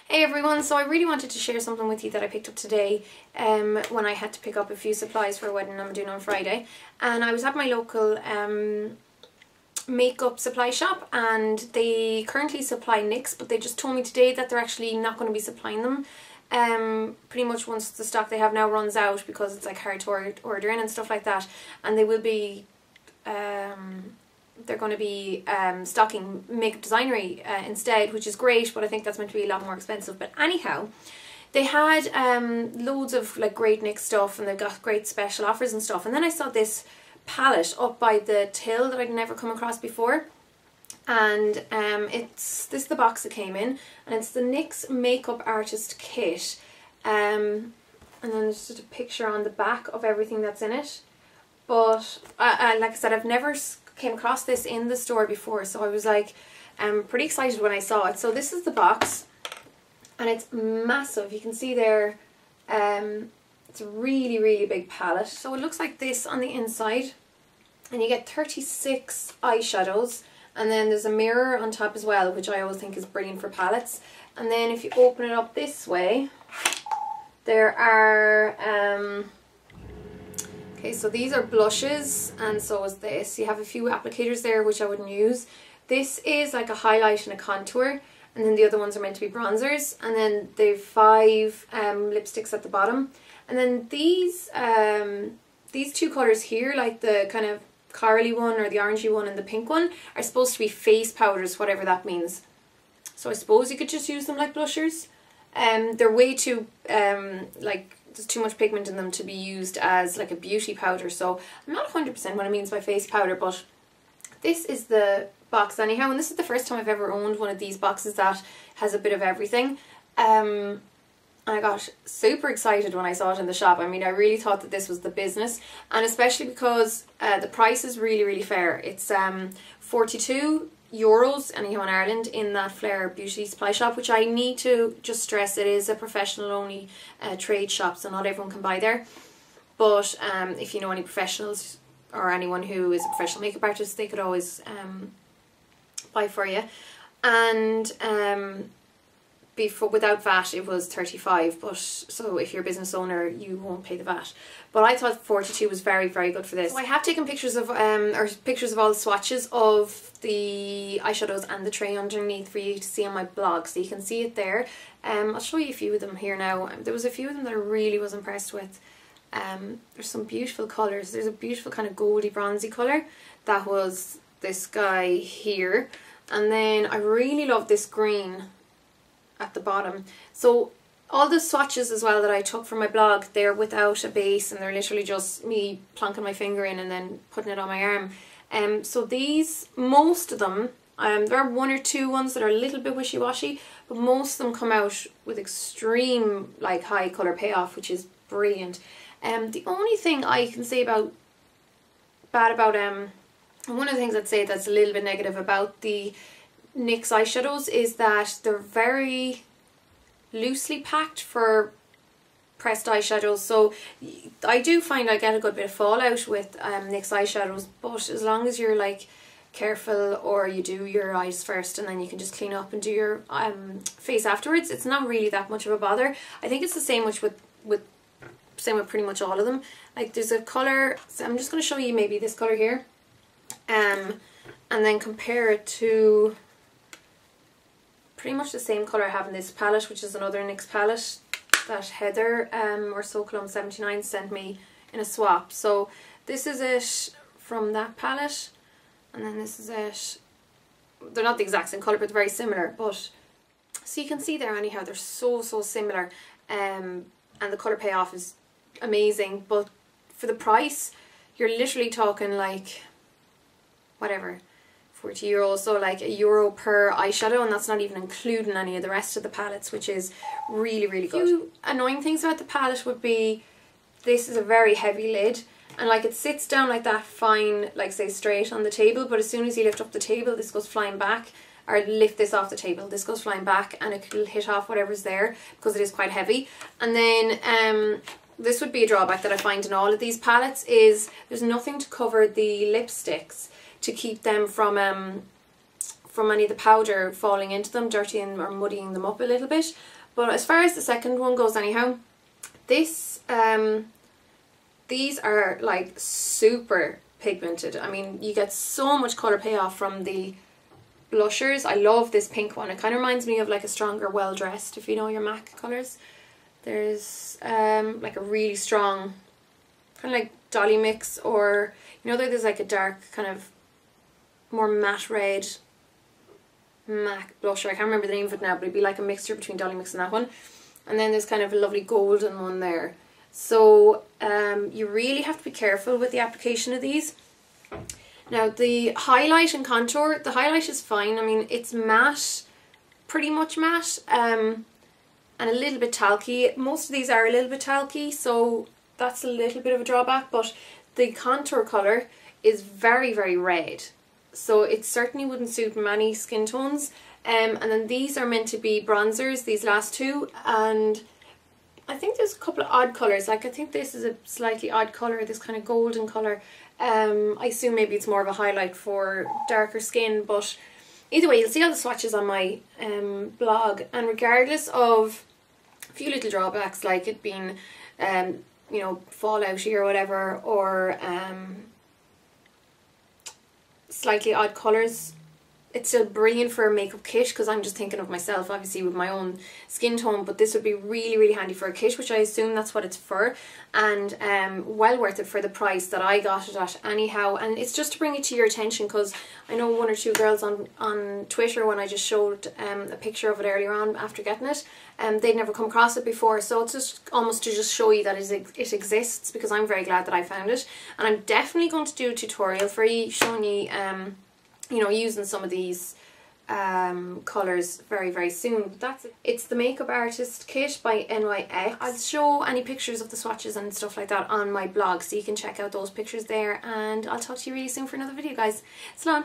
Hey everyone, so I really wanted to share something with you that I picked up today when I had to pick up a few supplies for a wedding I'm doing on Friday. And I was at my local makeup supply shop, and they currently supply NYX, but they just told me today that they're actually not going to be supplying them pretty much once the stock they have now runs out, because it's like hard to order in and stuff like that. And they will be they're going to be stocking Makeup Designery instead, which is great, but I think that's meant to be a lot more expensive. But anyhow, they had loads of like great NYX stuff, and they've got great special offers and stuff. And then I saw this palette up by the till that I'd never come across before, and this is the box it came in, and it's the NYX Makeup Artist Kit, and then there's just a picture on the back of everything that's in it. But like I said, I've never came across this in the store before, so I was like pretty excited when I saw it. So this is the box, and it's massive. You can see there it's a really big palette. So it looks like this on the inside, and you get 36 eyeshadows, and then there's a mirror on top as well, which I always think is brilliant for palettes. And then if you open it up this way, there are okay, so these are blushes, and so is this. You have a few applicators there which I wouldn't use. This is like a highlight and a contour, and then the other ones are meant to be bronzers. And then they've 5 lipsticks at the bottom. And then these two colours here, like the kind of corally one or the orangey one and the pink one, are supposed to be face powders, whatever that means. So I suppose you could just use them like blushers. They're way too like, there's too much pigment in them to be used as like a beauty powder, so I'm not 100% what it means by face powder, but this is the box anyhow, and this is the first time I've ever owned one of these boxes that has a bit of everything. And I got super excited when I saw it in the shop. I mean, I really thought that this was the business, and especially because the price is really fair. It's €42 anyhow in Ireland in that Flair beauty supply shop, which I need to just stress, it is a professional only trade shop, so not everyone can buy there. But if you know any professionals or anyone who is a professional makeup artist, they could always buy for you. And before, without VAT, it was 35, but so if you're a business owner, you won't pay the VAT. But I thought 42 was very good for this. So I have taken pictures of pictures of all the swatches of the eyeshadows and the tray underneath for you to see on my blog, so you can see it there. I'll show you a few of them here now. There was a few of them that I really was impressed with. There's some beautiful colours. There's a beautiful kind of goldy bronzy colour. That was this guy here. And then I really love this green at the bottom. So all the swatches as well that I took from my blog, they're without a base, and they're literally just me plonking my finger in and then putting it on my arm. So these, most of them, there are 1 or 2 ones that are a little bit wishy-washy, but most of them come out with extreme like high colour payoff, which is brilliant. The only thing I can say about one of the things I'd say that's a little bit negative about the NYX eyeshadows is that they're very loosely packed for pressed eyeshadows. So I do find I get a good bit of fallout with NYX eyeshadows, but as long as you're like careful, or you do your eyes first and then you can just clean up and do your face afterwards, it's not really that much of a bother. I think it's the same with pretty much all of them. Like there's a colour, so I'm just going to show you maybe this colour here, and then compare it to pretty much the same colour I have in this palette, which is another NYX palette that Heather or SoColumn79 sent me in a swap. So this is it from that palette, and then this is it. They're not the exact same colour, but they're very similar. But so you can see there anyhow, they're so similar, and the colour payoff is amazing. But for the price, you're literally talking like whatever, €40, so like €1 per eyeshadow, and that's not even including any of the rest of the palettes, which is really good. A few annoying things about the palette would be, this is a very heavy lid, and like it sits down like that fine, like say straight on the table, but as soon as you lift up the table, this goes flying back, or lift this off the table, this goes flying back, and it will hit off whatever's there because it is quite heavy. And then this would be a drawback that I find in all of these palettes, is there's nothing to cover the lipsticks to keep them from from any of the powder falling into them, dirtying or muddying them up a little bit. But as far as the second one goes anyhow, this, these are like super pigmented. I mean, you get so much colour payoff from the blushers. I love this pink one. It kind of reminds me of like a stronger Well Dressed, if you know your MAC colours. There's like a really strong kind of like Dolly Mix, or you know there's like a dark kind of more matte red MAC blusher. I can't remember the name of it now, but it'd be like a mixture between Dolly Mix and that one. And then there's kind of a lovely golden one there. So you really have to be careful with the application of these. Now the highlight and contour, the highlight is fine. I mean, it's matte, pretty much matte, and a little bit talky. Most of these are a little bit talky, so that's a little bit of a drawback, but the contour colour is very, very red. So it certainly wouldn't suit many skin tones. And then these are meant to be bronzers, these last two, and I think there's a couple of odd colours. Like I think this is a slightly odd colour, this kind of golden colour. I assume maybe it's more of a highlight for darker skin, but either way, you'll see all the swatches on my blog, and regardless of a few little drawbacks like it being you know, fallouty or whatever, or slightly odd colours, it's still brilliant for a makeup kit, because I'm just thinking of myself obviously with my own skin tone, but this would be really, really handy for a kit, which I assume that's what it's for, and well worth it for the price that I got it at anyhow. And it's just to bring it to your attention, because I know one or two girls on Twitter, when I just showed a picture of it earlier on after getting it, they'd never come across it before, so it's just almost to just show you that it exists, because I'm very glad that I found it. And I'm definitely going to do a tutorial for you, showing you you know, using some of these colours very, very soon. But that's it. It's the Makeup Artist Kit by NYX. I'll show any pictures of the swatches and stuff like that on my blog, so you can check out those pictures there, and I'll talk to you really soon for another video, guys. Slán!